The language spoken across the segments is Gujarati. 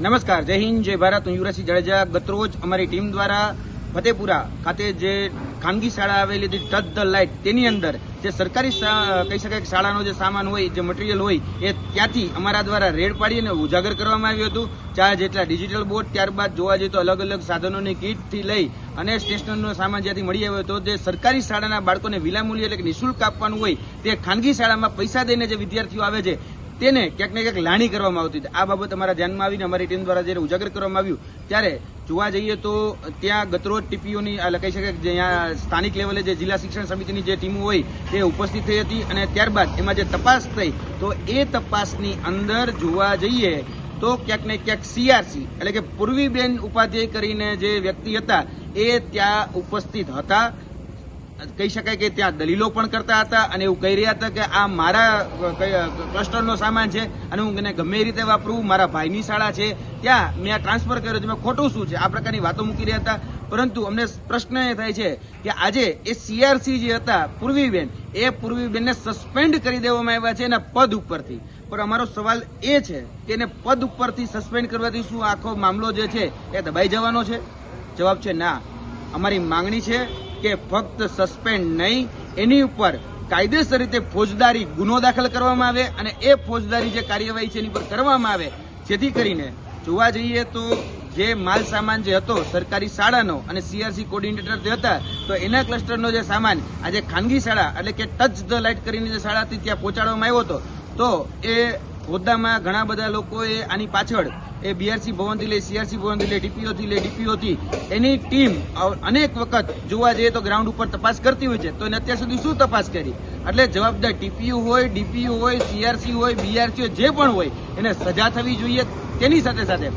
નમસ્કાર, જય હિન્દ, જય ભારત. હું યુવરાજસિંહ જાડેજા. ગતરોજ અમારી ટીમ દ્વારા ફતેપુરા ખાતે જે ખાનગી શાળા આવેલી હતી ટચ ધ લાઇટ, તેની અંદર જે સરકારી કહી શકાય શાળાનો જે સામાન હોય, જે મટીરિયલ હોય, એ ત્યાંથી અમારા દ્વારા રેડ પાડી અને ઉજાગર કરવામાં આવ્યું હતું. 4 જેટલા ડિજિટલ બોર્ડ, ત્યારબાદ જોવા જઈએ તો અલગ અલગ સાધનોની કીટથી લઈ અને સ્ટેશનરીનો સામાન જ્યાંથી મળી આવ્યો હતો, જે સરકારી શાળાના બાળકોને વિનામૂલ્ય એટલે કે નિઃશુલ્ક આપવાનું હોય, તે ખાનગી શાળામાં પૈસા દઈને જે વિદ્યાર્થીઓ આવે છે તેને ક્યાંક ને ક્યાંક લાણી કરવામાં આવતી હતી. આ બાબત અમારા ધ્યાનમાં આવીને અમારી ટીમ દ્વારા જ્યારે ઉજાગર કરવામાં આવ્યું ત્યારે જોવા જઈએ તો ત્યાં ગતરોજ ટીપીઓની કહી શકાય કે જ્યાં સ્થાનિક લેવલે જે જિલ્લા શિક્ષણ સમિતિની જે ટીમો હોય તે ઉપસ્થિત થઈ હતી અને ત્યારબાદ એમાં જે તપાસ થઈ તો એ તપાસની અંદર જોવા જઈએ તો ક્યાંક ને ક્યાંક સીઆરસી એટલે કે પૂર્વીબેન ઉપાધ્યાય કરીને જે વ્યક્તિ હતા એ ત્યાં ઉપસ્થિત હતા. કહી શકાય કે ત્યાં દલીલો પણ કરતા હતા અને એવું કહી રહ્યા હતા કે આ મારા ક્લસ્ટરનો સામાન છે અને હું એને ગમે એ રીતે વાપરું, મારા ભાઈની શાળા છે ત્યાં મેં આ ટ્રાન્સફર કર્યો છે, મેં ખોટું શું છે, આ પ્રકારની વાતો મૂકી રહ્યા હતા. પરંતુ અમને પ્રશ્ન એ થાય છે કે આજે એ સીઆરસી જે હતા પૂર્વીબેનને સસ્પેન્ડ કરી દેવામાં આવ્યા છે એના પદ ઉપરથી. પણ અમારો સવાલ એ છે કે એને પદ ઉપરથી સસ્પેન્ડ કરવાથી શું આખો મામલો જે છે એ દબાઈ જવાનો છે? જવાબ છે ના. અમારી માંગણી છે કે ફક્ત સસ્પેન્ડ નહીં, એની ઉપર કાયદેસર રીતે ફોજદારી ગુનો દાખલ કરવામાં આવે અને એ ફોજદારી જે કાર્યવાહી છે એની પર કરવામાં આવે, જેથી કરીને જોવા જઈએ તો જે માલ સામાન જે હતો સરકારી શાળાનો અને સીઆરસી કોર્ડિનેટર જે હતા તો એના ક્લસ્ટરનો જે સામાન આજે ખાનગી શાળા એટલે કે ટચ ધ લાઇટ કરીને જે શાળા હતી ત્યાં પહોંચાડવામાં આવ્યો હતો. તો એ હોદ્દામાં ઘણા બધા લોકોએ આની પાછળ એ બીઆરસી ભવનથી લઈ, સીઆરસી ભવનથી લઈ, ડીપીઓથી એની ટીમ અનેક વખત જોવા જઈએ તો ગ્રાઉન્ડ ઉપર તપાસ કરતી હોય છે. તો એને અત્યાર સુધી શું તપાસ કરી? એટલે જવાબદાર ટીપીયુ હોય, ડીપીયુ હોય, સીઆરસી હોય, બીઆરસી હોય, જે પણ હોય એને સજા થવી જોઈએ. તેની સાથે સાથે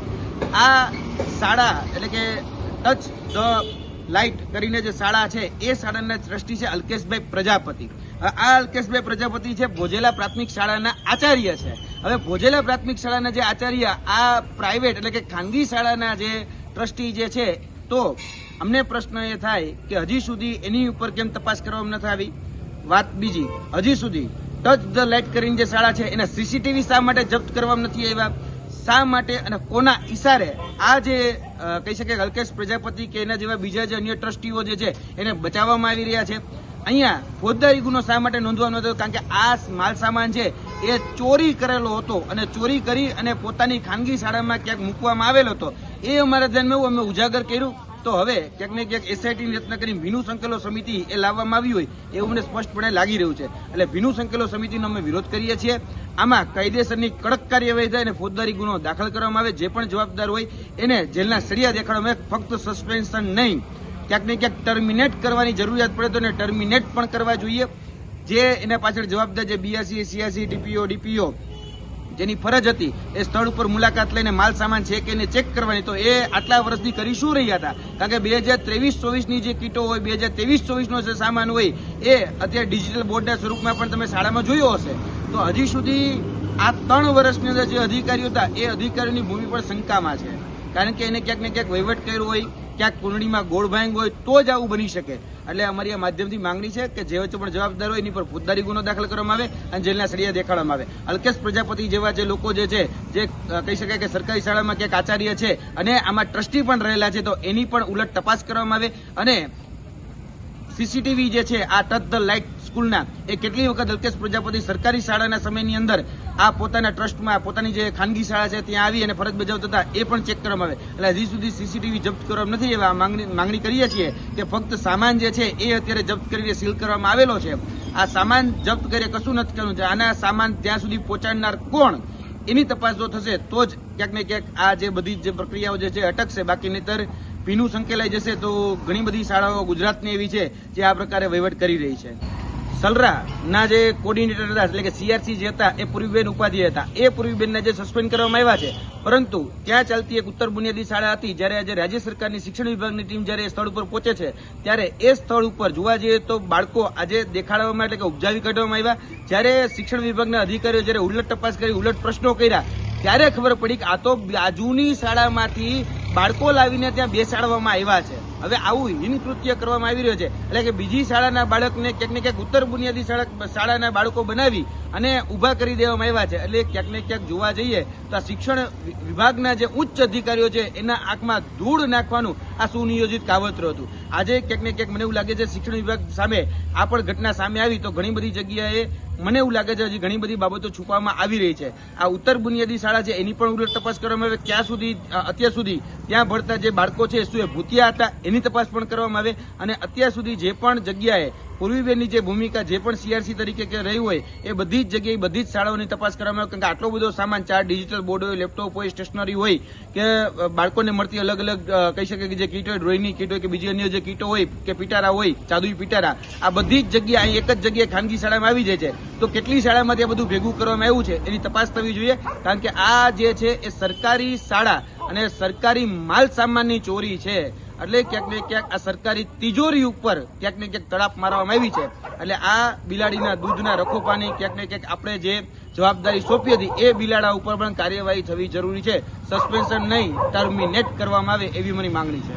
આ શાળા એટલે કે ટચ ધ લાઇટ કરીને જે શાળા છે એ શાળાના ટ્રસ્ટી છે અલ્કેશભાઈ પ્રજાપતિ. આ અલ્કેશભાઈ પ્રજાપતિ છે ભોજેલા પ્રાથમિક શાળાના આચાર્ય છે. હવે ભોજેલા પ્રાથમિક શાળાના જે આચાર્ય આ પ્રાઇવેટ એટલે કે ખાનગી શાળાના જે ટ્રસ્ટી જે છે, તો અમને પ્રશ્ન એ થાય કે હજી સુધી એની ઉપર કેમ તપાસ કરવામાં નથી આવી? વાત બીજી, હજી સુધી ટચ ધ લાઇટ કરીને જે શાળા છે એના સીસીટીવી શા માટે જપ્ત કરવામાં નથી આવ્યા? શા માટે અને કોના ઈશારે આ જે કહી શકાય અલ્કેશ પ્રજાપતિ કે એના જેવા બીજા જે અન્ય ટ્રસ્ટીઓ જે છે એને બચાવવામાં આવી રહ્યા છે? અહીંયા ફોજદારી ગુનો શા માટે નોંધવાનો હતો? કારણ કે આ માલ સામાન છે એ ચોરી કરેલો હતો અને ચોરી કરી અને પોતાની ખાનગી શાળામાં ક્યાંક મૂકવામાં આવેલો હતો. એ અમારા ધ્યાનમાં અમે ઉજાગર કર્યું. તો હવે ક્યાંક ને ક્યાંક એસઆઈટીની રચના કરી ભીનું સંકેલો સમિતિ એ લાવવામાં આવી હોય એવું મને સ્પષ્ટપણે લાગી રહ્યું છે. એટલે ભીનું સંકેલો સમિતિનો અમે વિરોધ કરીએ છીએ. આમાં કાયદેસરની કડક કાર્યવાહી થાય અને ફોજદારી ગુનો દાખલ કરવામાં આવે. જે પણ જવાબદાર હોય એને જેલના સળિયા દેખાડવામાં આવે. ફક્ત સસ્પેન્શન નહીં, ક્યાંક ને ક્યાંક ટર્મિનેટ કરવાની જરૂરિયાત પડે તો એને ટર્મિનેટ પણ કરવા જોઈએ. જે એના પાછળ જવાબદાર જે બીઆરસી, સીઆરસી, ડીપીઓ જેની ફરજ હતી એ સ્થળ ઉપર મુલાકાત લઈને માલ સામાન છે કે એને ચેક કરવાની, તો એ આટલા વર્ષથી કરી શું રહ્યા હતા? કારણ કે 2023-24ની જે કીટો હોય, 2023-24નો જે સામાન હોય એ અત્યારે ડિજિટલ બોર્ડના સ્વરૂપમાં પણ તમે શાળામાં જોયો હશે. તો હજી સુધી આ 3 વર્ષની અંદર જે અધિકારીઓ હતા એ અધિકારીઓની ભૂમિ પણ શંકામાં છે. કારણ કે એને ક્યાંક ને ક્યાંક વહીવટ કર્યો હોય, ક્યાંક કુંડળીમાં ગોળ ભાંગ હોય તો જ આવું બની શકે. એટલે અમારી આ માધ્યમથી માંગણી છે કે જે પણ જવાબદાર હોય એની પર ફોજદારી ગુનો દાખલ કરવામાં આવે અને જેલના સળિયા દેખાડવામાં આવે. અલ્કેશ પ્રજાપતિ જેવા જે લોકો જે છે જે કહી શકાય કે સરકારી શાળામાં ક્યાંક આચાર્ય છે અને આમાં ટ્રસ્ટી પણ રહેલા છે, તો એની પણ ઉલટ તપાસ કરવામાં આવે. અને સીસીટીવી જે છે આ ટચ ધ લાઇટ સ્કૂલના એ કેટલી વખત અલ્કેશ પ્રજાપતિ સરકારી શાળાના સમયની અંદર આ પોતાના ટ્રસ્ટમાં પોતાની જે ખાનગી શાળા છે ત્યાં આવી અને ફરજ બજાવતા હતા એ પણ ચેક કરવામાં આવે. એટલે હજી સુધી સીસીટીવી જપ્ત કરવામાં નથી. એવા માંગણી કરીએ છીએ કે ફક્ત સામાન જે છે એ અત્યારે જપ્ત કરીને સીલ કરવામાં આવેલો છે. આ સામાન જપ્ત કરી કશું નથી કરવું છે. આના સામાન ત્યાં સુધી પહોંચાડનાર કોણ એની તપાસ જો થશે તો જ ક્યાંક ને ક્યાંક આ જે બધી જે પ્રક્રિયાઓ જે છે અટકશે. બાકી નહીતર ભીનું સંકેલાઈ જશે. તો ઘણી બધી શાળાઓ ગુજરાતની એવી છે જે આ પ્રકારે વહીવટ કરી રહી છે. સલરાના જે કોર્ડિનેટર હતા એટલે કે સીઆરસી જે હતા એ પૂર્વીબેન ઉપાધ્યાય હતા. એ પૂર્વીબેનને જે સસ્પેન્ડ કરવામાં આવ્યા છે, પરંતુ ત્યાં ચાલતી એક ઉત્તર બુનિયાદી શાળા હતી. જ્યારે આજે રાજ્ય સરકારની શિક્ષણ વિભાગની ટીમ જ્યારે સ્થળ ઉપર પહોંચે છે ત્યારે એ સ્થળ ઉપર જોવા જઈએ તો બાળકો આજે દેખાડવામાં એટલે કે ઉપજાવી કાઢવામાં આવ્યા. જ્યારે શિક્ષણ વિભાગના અધિકારીઓ જ્યારે ઉલટ તપાસ કરી, ઉલટ પ્રશ્નો કર્યા ત્યારે ખબર પડી કે આ તો બાજુની શાળામાંથી બાળકો લાવીને ત્યાં બેસાડવામાં આવ્યા છે. હવે આવું હીન કૃત્ય કરવામાં આવી રહ્યો છે. એટલે કે બીજી શાળાના બાળકને ક્યાંક ને ક્યાંક ઉત્તર બુનિયાદી શાળાના બાળકો બનાવી અને ઉભા કરી દેવામાં આવ્યા છે. એટલે ક્યાંક ને ક્યાંક જોવા જઈએ તો આ શિક્ષણ વિભાગના જે ઉચ્ચ અધિકારીઓ છે એના આંખમાં ધૂળ નાખવાનું આ સુનિયોજિત કાવતરું હતું. આજે ક્યાંક ને ક્યાંક મને એવું લાગે છે શિક્ષણ વિભાગ સામે આ પણ ઘટના સામે આવી તો ઘણી બધી જગ્યાએ મને એવું લાગે છે હજી ઘણી બધી બાબતો છુપાવવામાં આવી રહી છે. આ ઉત્તર બુનિયાદી શાળા છે એની પણ ઉલટ તપાસ કરવામાં આવે. ક્યાં સુધી અત્યાર સુધી ત્યાં ભણતા જે બાળકો છે શું એ ભૂતિયા હતા એની તપાસ પણ કરવામાં આવે. અને અત્યાર સુધી જે પણ જગ્યાએ પૂર્વીબેનની જે ભૂમિકા જે પણ સીઆરસી તરીકે કે રહી હોય એ બધી જ જગ્યાએ બધી જ શાળાઓની તપાસ કરવામાં આવે. કારણ કે આટલો બધો સામાન 4 ડિજિટલ બોર્ડ હોય, લેપટોપ હોય, સ્ટેશનરી હોય કે બાળકોને મળતી અલગ અલગ કહી શકે કે જે કીટ હોય, ડ્રોઈંગની કીટ હોય કે બીજી અન્ય જે કીટો હોય કે પિટારા હોય, જાદુઈ પિટારા, આ બધી જ જગ્યાએ અહીં એક જ જગ્યાએ ખાનગી શાળામાં આવી જાય છે. તો કેટલી શાળામાં ત્યાં બધું ભેગું કરવામાં આવ્યું છે એની તપાસ થવી જોઈએ. કારણ કે આ જે છે એ સરકારી શાળા અને સરકારી માલ સામાનની ચોરી છે. એટલે ક્યાંક ને ક્યાંક આ સરકારી તિજોરી ઉપર ક્યાંક ને ક્યાંક તડાપ મારવામાં આવી છે. એટલે આ બિલાડીના દૂધના રખોપાની ક્યાંક ને ક્યાંક આપણે જે જવાબદારી સોંપી હતી એ બિલાડા ઉપર પણ કાર્યવાહી થવી જરૂરી છે. સસ્પેન્શન નહીં, ટર્મિનેટ કરવામાં આવે એવી મારી માંગણી છે.